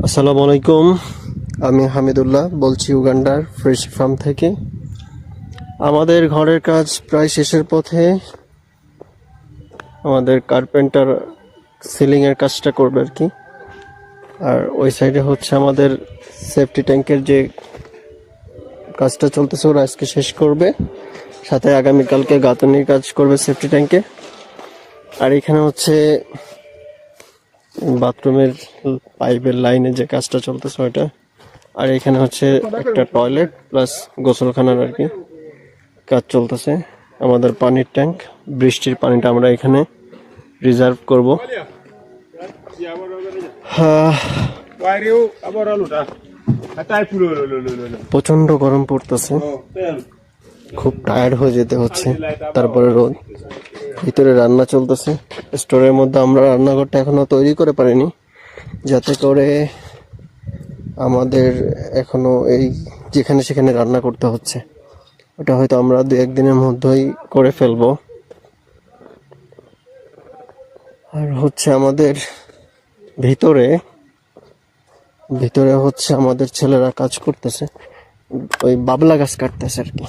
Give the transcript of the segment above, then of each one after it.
আসসালামু আলাইকুম। আমি হামিদুল্লাহ বলছি উগান্ডার ফ্রেশ ফার্ম থেকে। আমাদের ঘরের কাজ প্রায় শেষের পথে। আমাদের কার্পেন্টার সিলিং এর কাজটা করবে আর কি। আর ওই সাইডে হচ্ছে আমাদের সেফটি ট্যাঙ্কের যে কাজটা চলতেছে, ওরা আজকে শেষ করবে, সাথে আগামীকালকে গাঁথনির কাজ করবে সেফটি ট্যাঙ্কে। আর এখানে হচ্ছে বাথরুমের পাইপের লাইনে যে কাজটা চলতেছে ওইটা। আর এখানে হচ্ছে একটা টয়লেট প্লাস গোসলখানার আর কি কাজ চলতেছে। আমাদের পানির ট্যাঙ্ক, বৃষ্টির পানিটা আমরা এখানে রিজার্ভ করব। প্রচন্ড গরম পড়তেছে, খুব টায়ার্ড হয়ে যেতে হচ্ছে। তারপরে রোদ, ভিতরে রান্না চলতেছে। স্টোরের মধ্যে আমরা রান্নাঘরটা এখনো তৈরি করে পারিনি, যাতে করে আমাদের এখনো এই যেখানে সেখানে রান্না করতে হচ্ছে, ওটা হয়তো আমরা 2-1 দিনের মধ্যেই করে ফেলবো। আর হচ্ছে আমাদের ভিতরে হচ্ছে আমাদের ছেলেরা কাজ করতেছে, ওই বাবলা গাছ কাটতেছে আর কি।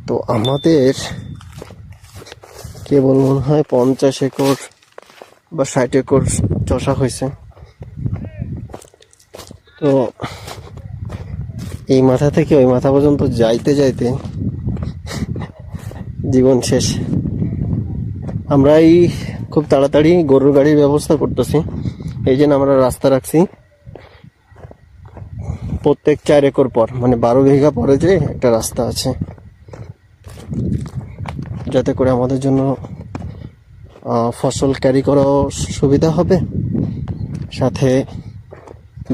তো আমাদের কেবল মনে হয় 50 একর বা 60 একর চষা হয়েছে। তো এই মাথা থেকে ওই মাথা পর্যন্ত যাইতে যাইতে জীবন শেষ। আমরাই খুব তাড়াতাড়ি গরুর গাড়ির ব্যবস্থা করতেছি, এই জন্য আমরা রাস্তা রাখছি প্রত্যেক 4 একর পর, মানে 12 বিঘা পরে যে একটা রাস্তা আছে, যাতে করে আমাদের জন্য ফসল ক্যারি করাও সুবিধা হবে, সাথে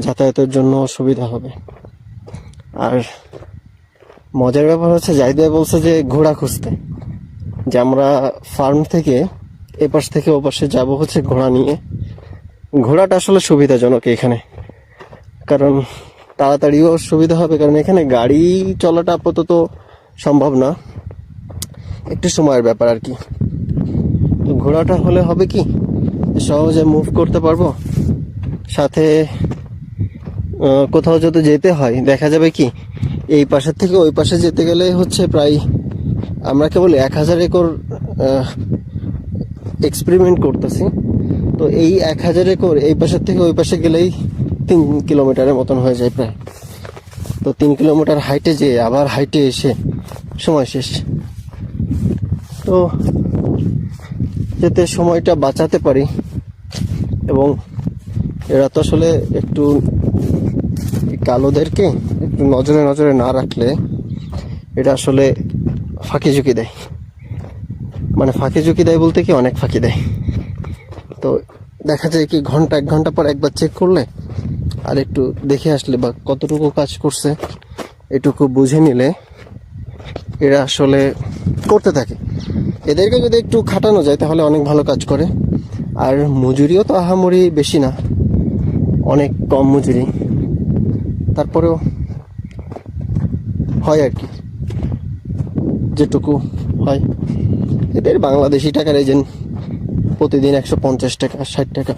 যাতায়াতের জন্য সুবিধা হবে। আর মজার ব্যাপার হচ্ছে, জাহিদ বলছে যে ঘোড়া খুঁজতে, যে আমরা ফার্ম থেকে এপাশ থেকে ওপাশে যাব হচ্ছে ঘোড়া নিয়ে। ঘোড়াটা আসলে সুবিধাজনক এখানে, কারণ তাড়াতাড়িও সুবিধা হবে, কারণ এখানে গাড়ি চলাটা আপাতত সম্ভব না, একটু সময়ের ব্যাপার আর কি। ঘোড়াটা হলে হবে কি, সহজে মুভ করতে পারবো, সাথে কোথাও যদি যেতে হয় দেখা যাবে কি, এই পাশের থেকে ওই পাশে যেতে গেলে হচ্ছে প্রায়, আমরা কেবল 1000 একর এক্সপেরিমেন্ট করতেছি। তো এই 1000 একর এই পাশের থেকে ওই পাশে গেলেই 3 কিলোমিটারের মতন হয়ে যায় প্রায়। তো 3 কিলোমিটার হাইটে যেয়ে আবার হাইটে এসে সময় শেষ। তো যাতে সময়টা বাঁচাতে পারি, এবং এরা তো আসলে একটু কালোদেরকে একটু নজরে নজরে না রাখলে এটা আসলে ফাঁকি ঝুঁকি দেয়। মানে ফাঁকি ঝুঁকি দেয় বলতে কি, অনেক ফাঁকি দেয়। তো দেখা যায় কি, 1 ঘন্টা পর একবার চেক করলে আর একটু দেখে আসলে, বা কতটুকু কাজ করছে এটুকু বুঝে নিলে এরা আসলে করতে থাকে। এদেরকে যদি একটু খাটানো যায় তাহলে অনেক ভালো কাজ করে। আর মজুরিও তো আহামরি বেশি না, অনেক কম মজুরি, তারপরেও হয় আর কি যেটুকু হয়। এদের বাংলাদেশি টাকার এজেন্ট প্রতিদিন 150 টাকা 60 টাকা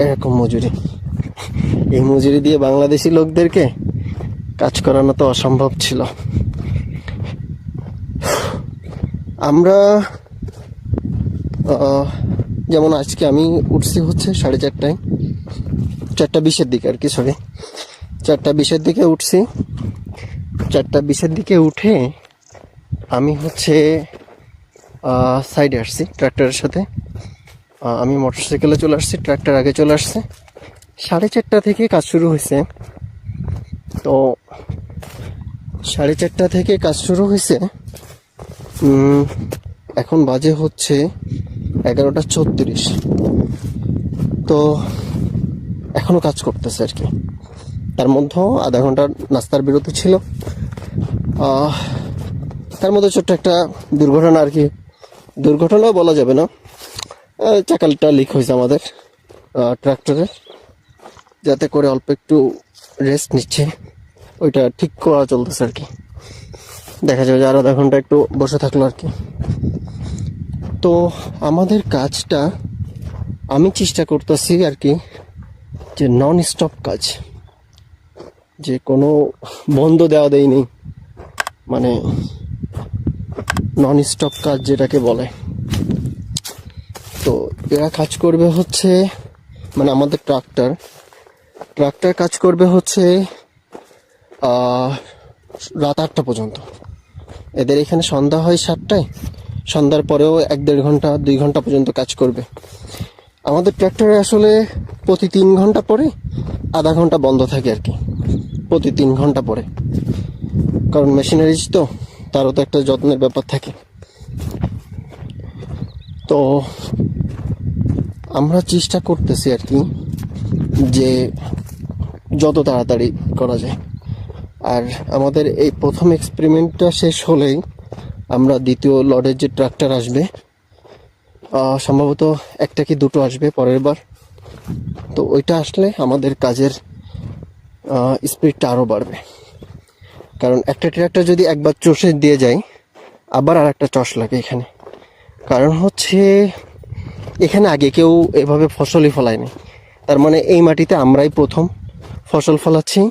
এরকম মজুরি। এই মজুরি দিয়ে বাংলাদেশি লোকদেরকে কাজ করানো তো অসম্ভব ছিল। আমরা যেমন আজকে আমি উঠছি হচ্ছে 4:30টায়, 4:20-এর দিকে আর কি, সরি 4:20-এর দিকে উঠছি। 4:20-এর দিকে উঠে আমি হচ্ছে সাইডে আসছি ট্রাক্টরের সাথে। আমি মোটরসাইকেলে চলে আসছি, ট্রাক্টর আগে চলে আসছে। 4:30 থেকে কাজ শুরু হয়েছে। তো 4:30 থেকে কাজ শুরু হয়েছে, এখন বাজে হচ্ছে 11:34। তো এখনো কাজ করতেছে আর কি। তার মধ্যেও আধা ঘন্টার নাস্তার বিরতি ছিল। তার মধ্যে ছোট্ট একটা দুর্ঘটনা আর কি, দুর্ঘটনাও বলা যাবে না, চাকালটা লিক হয়েছে আমাদের ট্রাক্টরের, যাতে করে অল্প একটু রেস্ট নিচ্ছে, ওইটা ঠিক করা চলতেছে আর কি। দেখা যাবে যে আর আধা ঘন্টা একটু বসে থাকলো আর কি। তো আমাদের কাজটা আমি চেষ্টা করতেছি আর কি যে নন স্টপ কাজ, যে কোনো বন্ধ দেওয়া দেয়নি, মানে নন স্টপ কাজ যেটাকে বলে। তো এরা কাজ করবে হচ্ছে, মানে আমাদের ট্রাক্টর কাজ করবে হচ্ছে রাত 8টা পর্যন্ত। এদের এখানে সন্ধ্যা হয় 7টায়, সন্ধ্যার পরেও 1-1.5 ঘন্টা 2 ঘন্টা পর্যন্ত কাজ করবে। আমাদের ট্র্যাক্টরে আসলে প্রতি 3 ঘন্টা পরে আধা ঘন্টা বন্ধ থাকে আর কি, প্রতি 3 ঘন্টা পরে, কারণ মেশিনারিজ তো, তারও তো একটা যত্নের ব্যাপার থাকে। তো আমরা চেষ্টা করতেছি আর কি যে যত তাড়াতাড়ি করা যায়। আর আমাদের এই প্রথম এক্সপেরিমেন্টটা শেষ হলেই আমরা দ্বিতীয় লটের যে ট্রাক্টর আসবে, সম্ভবত 1টা কি 2টো আসবে পরের বার। তো ওইটা আসলে আমাদের কাজের স্পিডটা আরও বাড়বে, কারণ একটা ট্রাক্টর যদি একবার চষে দিয়ে যায়, আবার আর একটা চষ লাগে এখানে। কারণ হচ্ছে এখানে আগে কেউ এভাবে ফসলই ফলায়নি, তার মানে এই মাটিতে আমরাই প্রথম ফসল ফলাচ্ছি,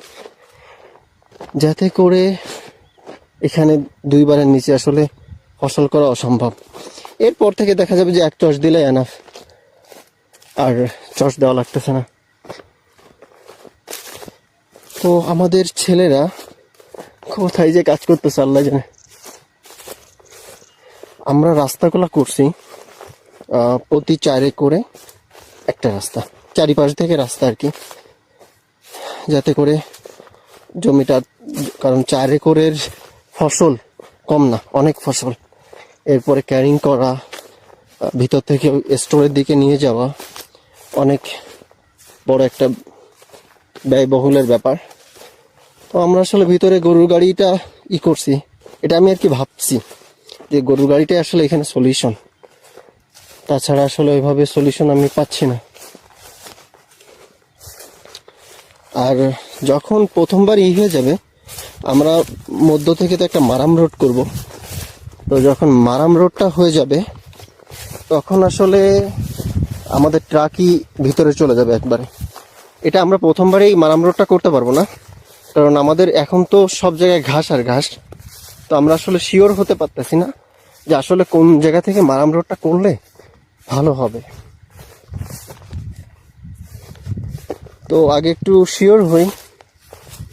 যাতে করে এখানে 2 বারের নিচে আসলে ফসল করা অসম্ভব। এরপর থেকে দেখা যাবে যে 1 চষ দিলে এনাফ, আর চষ দেওয়া লাগতেছে না। তো আমাদের ছেলেরা কোথায় যে কাজ করতেছে আল্লাহ জানে। আমরা রাস্তাগুলো করছি প্রতি 4 একরে একটা রাস্তা, চারিপাশ থেকে রাস্তা আর কি, যাতে করে জমিটা, কারণ 4 একরের ফসল কম না, অনেক ফসল। এরপরে ক্যারিং করা, ভিতর থেকে স্টোরের দিকে নিয়ে যাওয়া অনেক বড় একটা ব্যয়বহুলের ব্যাপার। তো আমরা আসলে ভিতরে গরুর গাড়িটা করছি, এটা আমি আর কি ভাবছি যে গরুর গাড়িটাই আসলে এখানে সলিউশন, তাছাড়া আসলে ওইভাবে সলিউশন আমি পাচ্ছি না। আর যখন প্রথমবার হয়ে যাবে, আমরা মধ্য থেকে তো একটা মারাম রোড করব। তো যখন মারাম রোডটা হয়ে যাবে, তখন আসলে আমাদের ট্রাকই ভিতরে চলে যাবে একবারে। এটা আমরা প্রথমবারেই মারাম রোডটা করতে পারবো না, কারণ আমাদের এখন তো সব জায়গায় ঘাস আর ঘাস। তো আমরা আসলে শিওর হতে পারতেছি না যে আসলে কোন জায়গা থেকে মারাম রোডটা করলে ভালো হবে। তো আগে একটু শিওর হই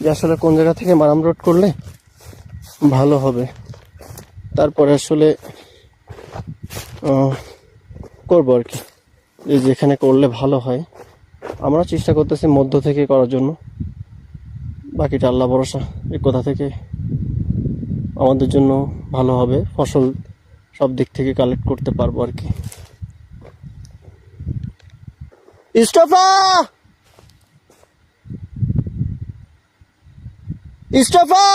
যে আসলে কোন জায়গা থেকে মারাম রোড করলে ভালো হবে, তারপরে আসলে করবো আর কি, যে যেখানে করলে ভালো হয়। আমরা চেষ্টা করতেছি মধ্য থেকে করার জন্য, বাকিটা আল্লাহ ভরসা, এই কোথা থেকে আমাদের জন্য ভালো হবে, ফসল সব দিক থেকে কালেক্ট করতে পারবো আর কি। ইস্তফা ইস্তফা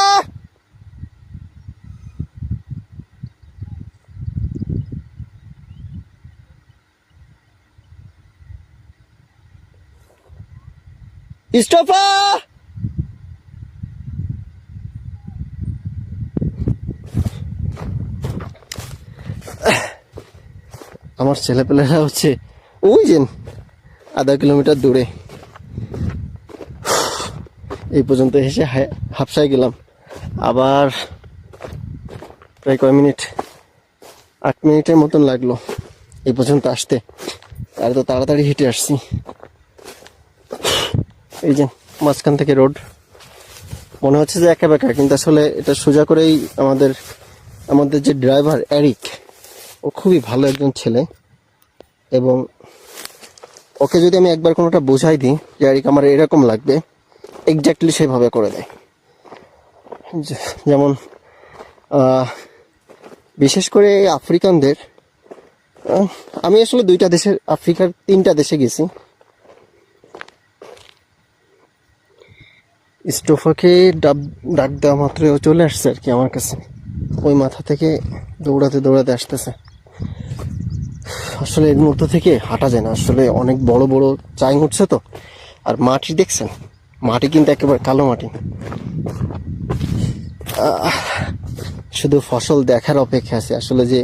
ইস্তফা আমার ছেলেপেলেরা হচ্ছে ওই যে আধা কিলোমিটার দূরে, এই পর্যন্ত এসে হাফসায় গেলাম। আবার প্রায় কয় মিনিট, 8 মিনিটের মতন লাগলো এই পর্যন্ত আসতে, আর তো তাড়াতাড়ি হেঁটে আসছি। এই যে মাঝখান থেকে রোড, মনে হচ্ছে যে একা বেকা, কিন্তু আসলে এটা সোজা করেই আমাদের যে ড্রাইভার এরিক, ও খুবই ভালো একজন ছেলে, এবং ওকে যদি আমি একবার কোনোটা বোঝাই দিই যে এরিক আমার এরকম লাগবে, এক্স্যাক্টলি সেভাবে করে দেয়। যেমন বিশেষ করে আফ্রিকানদের, আমি আসলে 2টা দেশের, আফ্রিকার 3টা দেশে গেছি। স্টোফাকে ডাক দেওয়া মাত্র ও চলে আসছে আর কি আমার কাছে, ওই মাথা থেকে দৌড়াতে দৌড়াতে আসতেছে। আসলে এর মধ্যে থেকে হাঁটা যায় না, আসলে অনেক বড় বড় চাই উঠছে তো। আর মাটি দেখছেন, মাটি কিন্তু একেবারে কালো মাটি। শুধু ফসল দেখার অপেক্ষা আছে আসলে যে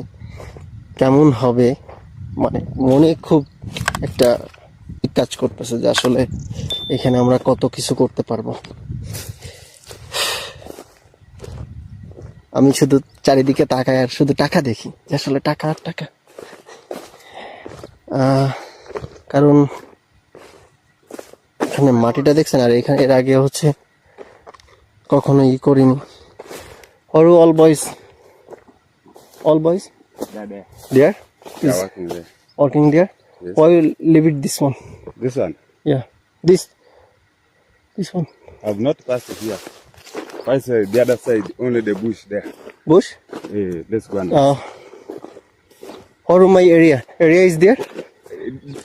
কেমন হবে, মানে মনে খুব একটা কাজ করতেছে যে আসলে এখানে আমরা কত কিছু করতে পারবো। আমি শুধু চারিদিকে তাকাই আর শুধু টাকা দেখি, যে আসলে টাকা আর টাকা। কারণ এখানে মাটিটা দেখছেন, আর এখানে এর আগে হচ্ছে কখনো করিনি। Or all boys? All boys? Yeah, there. There? Yeah, Is working there. working there? Yes. Why you leave it this one? This one, Yeah. This one. I've not passed it here. Why say the other side, only the bush there. Bush? Let's go on. Or my area? Area is there?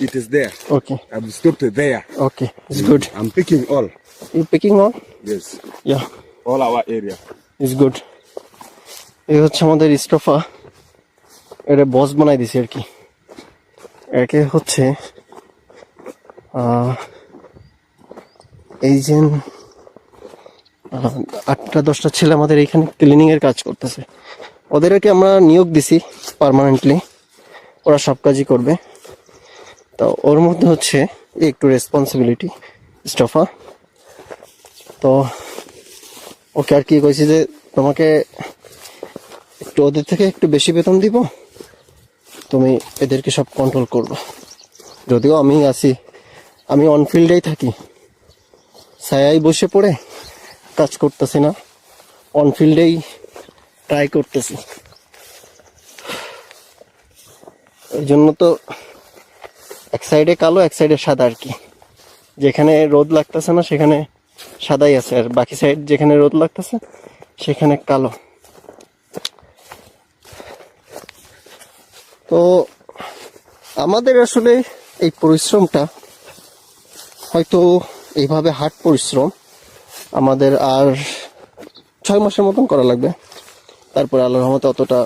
It is there. Okay. I've stopped it there. Okay. It's good. I'm picking all. You picking all? Yes. Yeah. All our area. It's good. এই হচ্ছে আমাদের ইস্তফা, এটা বস বানাই দিছে আর কি। একে হচ্ছে এই যে 8টা-10টা ছেলে আমাদের এখানে ক্লিনিং এর কাজ করতেছে। ওদেরকে আমরা নিয়োগ দিছি পার্মানেন্টলি, ওরা সব কাজই করবে। তো ওর মধ্যে হচ্ছে একটু রেসপন্সিবিলিটি ইস্তফা। তো ওকে আর কি কইছি যে তোমাকে একটু ওদের থেকে একটু বেশি বেতন দিব, তুমি এদেরকে সব কন্ট্রোল করবে। যদিও আমি আছি, আমি অন ফিল্ডেই থাকি, ছায়ায় বসে পড়ে কাজ করতেছি না, অন ফিল্ডেই ট্রাই করতেছি। এই জন্য তো এক সাইডে কালো এক সাইডে সাদা আর কি। যেখানে রোদ লাগতেছে না সেখানে সাদাই আছে, আর বাকি সাইড যেখানে রোদ লাগতেছে সেখানে কালো। তো আমাদের আসলে এই পরিশ্রমটা হয়তো এইভাবে হার্ড পরিশ্রম আমাদের আর 6 মাসের মতন করা লাগবে, তারপর আল্লাহর রহমতে অতটা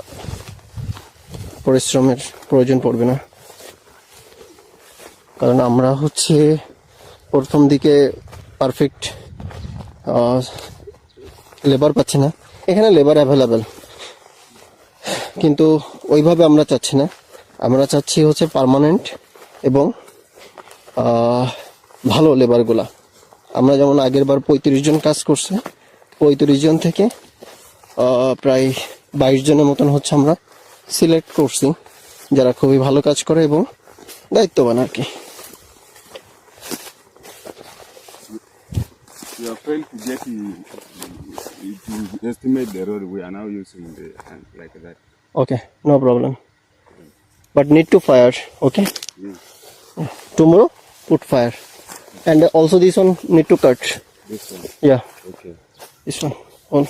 পরিশ্রমের প্রয়োজন পড়বে না। কারণ আমরা হচ্ছে প্রথম দিকে পারফেক্ট লেবার পাচ্ছি না, এখানে লেবার অ্যাভেলেবেল, কিন্তু ওইভাবে আমরা চাচ্ছি না। আমরা চাচ্ছি হচ্ছে পার্মানেন্ট এবং ভালো লেবারগুলা। আমরা যেমন আগের বার 35 জন কাজ করছে, 35 জন থেকে প্রায় 22 জনের মতন হচ্ছে আমরা সিলেক্ট করছি, যারা খুবই ভালো কাজ করে এবং দায়িত্ববান আর কি। You are trying to get to estimate the road. We are now using the hand like that. Okay, no problem. But need to fire, okay? Yes. Tomorrow, put fire. And also this one need to cut. This one. Yeah, Okay. this one. On.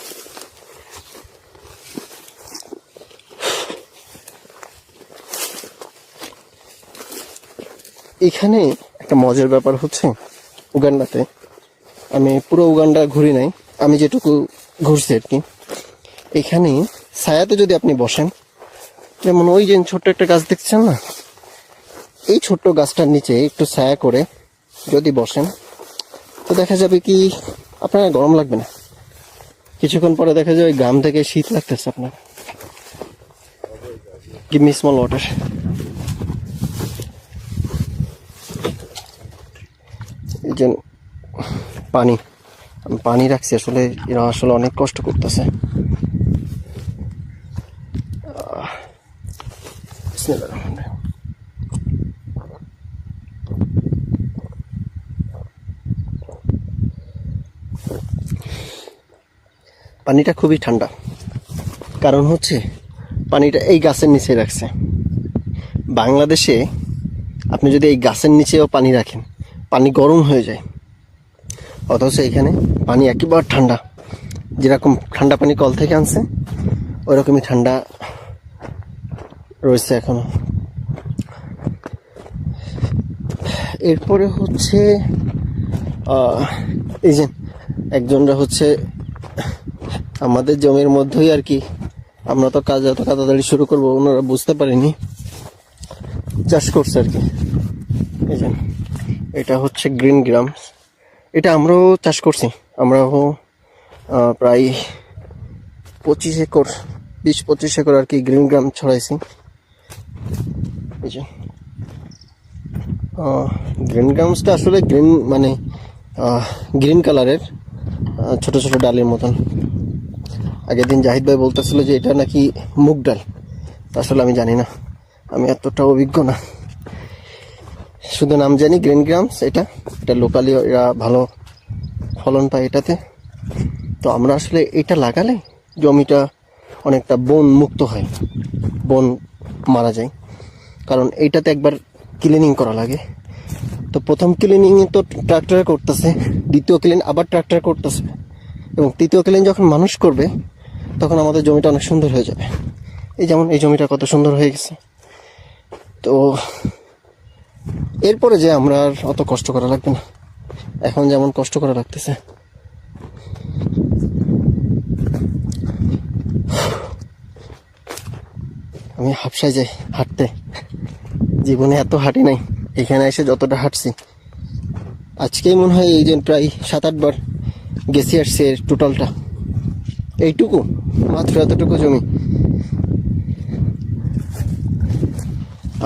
এখানে একটা মজার ব্যাপার হচ্ছে, উগান্ডাতে আমি পুরো Uganda ঘুরি নাই, আমি যেটুকু ঘুরছি আর কি। এখানে ছায়াতে যদি আপনি বসেন, যেমন ওই যে ছোট্ট একটা গাছ দেখছেন না, এই ছোট্ট গাছটার নিচে একটু ছায়া করে যদি বসেন, তো দেখা যাবে কি আপনার গরম লাগবে না। কিছুক্ষণ পরে দেখা যাবে ঘাম থেকে শীত লাগতেছে আপনার। Give me small water. এই যে পানি, আমি পানি রাখছি, আসলে এরা আসলে অনেক কষ্ট করতেছে। পানিটা খুবই ঠান্ডা, কারণ হচ্ছে পানিটা এই গাছের নিচে রাখছে। বাংলাদেশে আপনি যদি এই গাছের নিচেও পানি রাখেন, পানি গরম হয়ে যায়, অথচ এখানে পানি একেবারে ঠান্ডা। যেরকম ঠান্ডা পানি কল থেকে আনছে ওইরকমই ঠান্ডা রয়েছে এখনো। এরপরে হচ্ছে এই যে একজনরা হচ্ছে আমাদের জমির মধ্যেই আর কি, আমরা তো কাজ এত তাড়াতাড়ি শুরু করবো ওনারা বুঝতে পারেনি, চাষ করছে আর কি। এই যে এটা হচ্ছে গ্রিন গ্রাম, এটা আমরাও চাষ করছি, আমরাও প্রায় 25 একর 20-25 একর আর কি গ্রিন গ্রাম ছড়াইছি। এই যে গ্রিন গ্রামসটা আসলে গ্রিন মানে গ্রিন কালারের ছোট ছোট ডালের মতন। আগের দিন জাহিদ ভাই বলতেছিল যে এটা নাকি মুগ ডাল, আসলে আমি জানি না, আমি এতটা অভিজ্ঞ না, শুধু নাম জানি গ্রিন গ্রামস। এটা লোকালি এরা ভালো ফলন পায় এটাতে। তো আমরা আসলে এটা লাগালে জমিটা অনেকটা বন মুক্ত হয়, বন মারা যায়, কারণ এইটাতে একবার ক্লিনিং করা লাগে। তো প্রথম ক্লিনিং তো ট্রাক্টরে করতেছে, দ্বিতীয় ক্লিন আবার ট্রাক্টর করতেছে, এবং তৃতীয় ক্লিন যখন মানুষ করবে তখন আমাদের জমিটা অনেক সুন্দর হয়ে যাবে। এই যেমন এই জমিটা কত সুন্দর হয়ে গেছে। তো এরপরে যে আমরা আর অত কষ্ট করা লাগবে না, এখন যেমন কষ্ট করা লাগতেছে। আমি হাফসায় যাই হাঁটতে, জীবনে এত হাঁটি নাই, এখানে এসে যতটা হাঁটছি আজকেই মনে হয় এই যে প্রায় 7-8 বার গেছি আসছি এর টোটালটা, এইটুকু মাত্র এতটুকু জমি।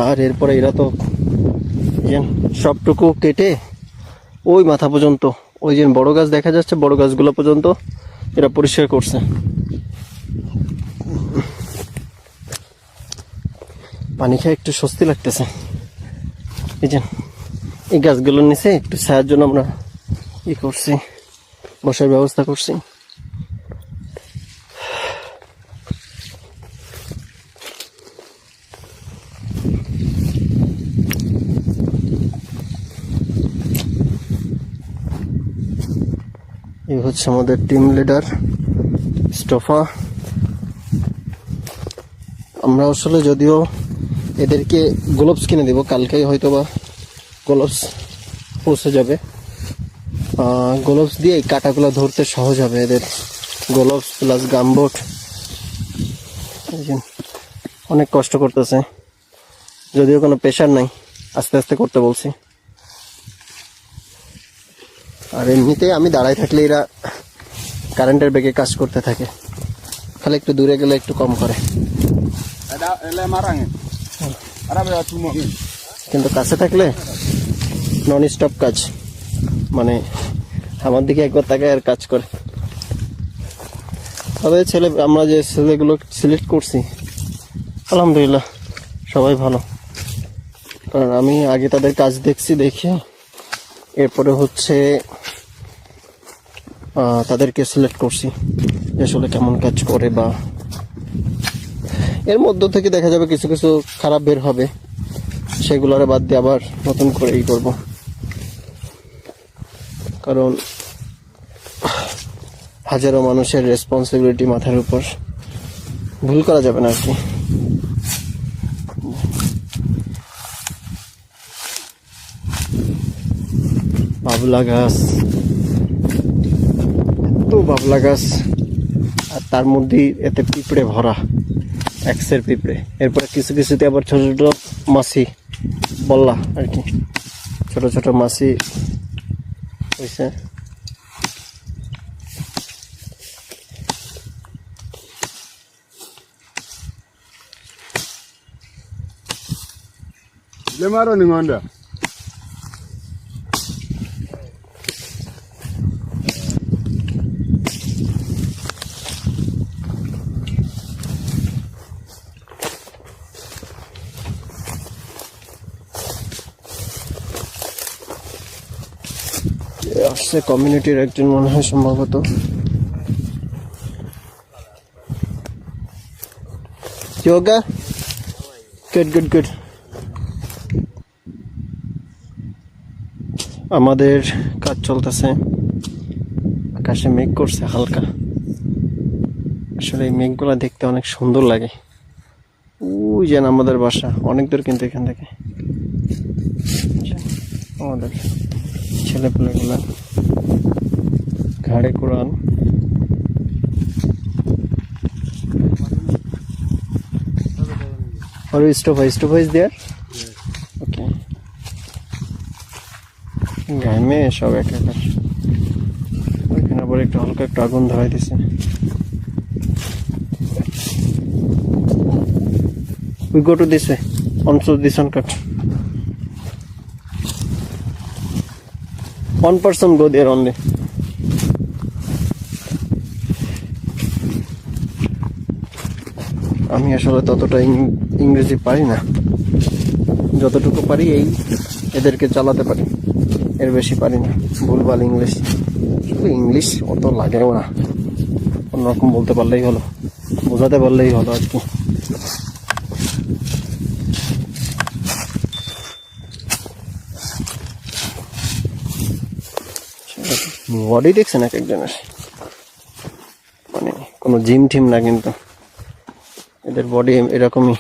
আর এরপরে এরা তো সবটুকু কেটে ওই মাথা পর্যন্ত, ওই যে বড় গাছ দেখা যাচ্ছে, বড় গাছগুলো পর্যন্ত এরা পরিষ্কার করছে। পানি খেয়ে একটু স্বস্তি লাগতেছে। এই যে এই গাছগুলোর নিচে একটু ছায়ার জন্য আমরা করছি, বসার ব্যবস্থা করছি। এই হচ্ছে আমাদের টিম লিডার স্টোফা। আমরা আসলে যদিও এদেরকে গ্লোভস কিনে দেবো, কালকেই হয়তো বা গ্লোভস পৌঁছে যাবে। গ্লোভস দিয়ে এই কাঁটাগুলো ধরতে সহজ হবে এদের, গ্লোভস প্লাস গামবোট। অনেক কষ্ট করতেছে, যদিও কোনো প্রেশার নাই, আস্তে আস্তে করতে বলছি। আর এমনিতেই আমি দাঁড়ায় থাকলে এরা কারেন্টের বেগে কাজ করতে থাকে, খালি একটু দূরে গেলে একটু কম করে, কিন্তু কাছে থাকলে নন স্টপ কাজ, মানে আমার দিকে একবার তাকায় আর কাজ করে। তবে আমরা যে ছেলেগুলো সিলেক্ট করছি আলহামদুলিল্লাহ সবাই ভালো, কারণ আমি আগে তাদের কাজ দেখছি, দেখে এরপরে হচ্ছে তাদেরকে সিলেক্ট করছি যে আসলে কেমন কাজ করে, বা এর মধ্য থেকে দেখা যাবে কিছু কিছু খারাপ বের হবে, সেগুলোর বাদ দিয়ে আবার নতুন করে করব। কারণ হাজারো মানুষের রেসপন্সিবিলিটি মাথার উপর, ভুল করা যাবে না আর কি। বাবলা গাছ, এত বাবলা গাছ, আর তার মধ্যে এতে পিঁপড়ে ভরা, এক্সের পিঁপড়ে। এরপরে কিছু কিছুতে আবার ছোট ছোট মাছি, বললা আর কি, ছোট ছোট মাছি হয়েছে। Lemaro ni ngonda. আসছে কমিউনিটির একজন মনে হয় সম্ভবত। Yoga good good good. আমাদের কাজ চলতেছে, আকাশে মেঘ করছে হালকা, আসলে এই মেঘগুলা দেখতে অনেক সুন্দর লাগে। ওই যেন আমাদের বাসা অনেক দূর, কিন্তু এখান থেকে আমাদের ছেলেপুলেগুলা ঘাড়ে কোরআন। Or stove is there? Okay. ঘামে সব একাকার। ওইখানে আবার একটু হালকা একটু আগুন ধরাই দিছে। We go to this way. On to this one cut. One person go there only. আমি আসলে ততটা ইংরেজি পারি না, যতটুকু পারি এই এদেরকে চালাতে পারি, এর বেশি পারি না। ভুলভাল ইংলিশ, শুধু ইংলিশ অত লাগেও না, অন্যরকম বলতে পারলেই হলো, বোঝাতে পারলেই হলো আর কি। বডি দেখছেন এক একজনের, মানে কোনো জিম টিম না, কিন্তু এদের বডি এরকমই।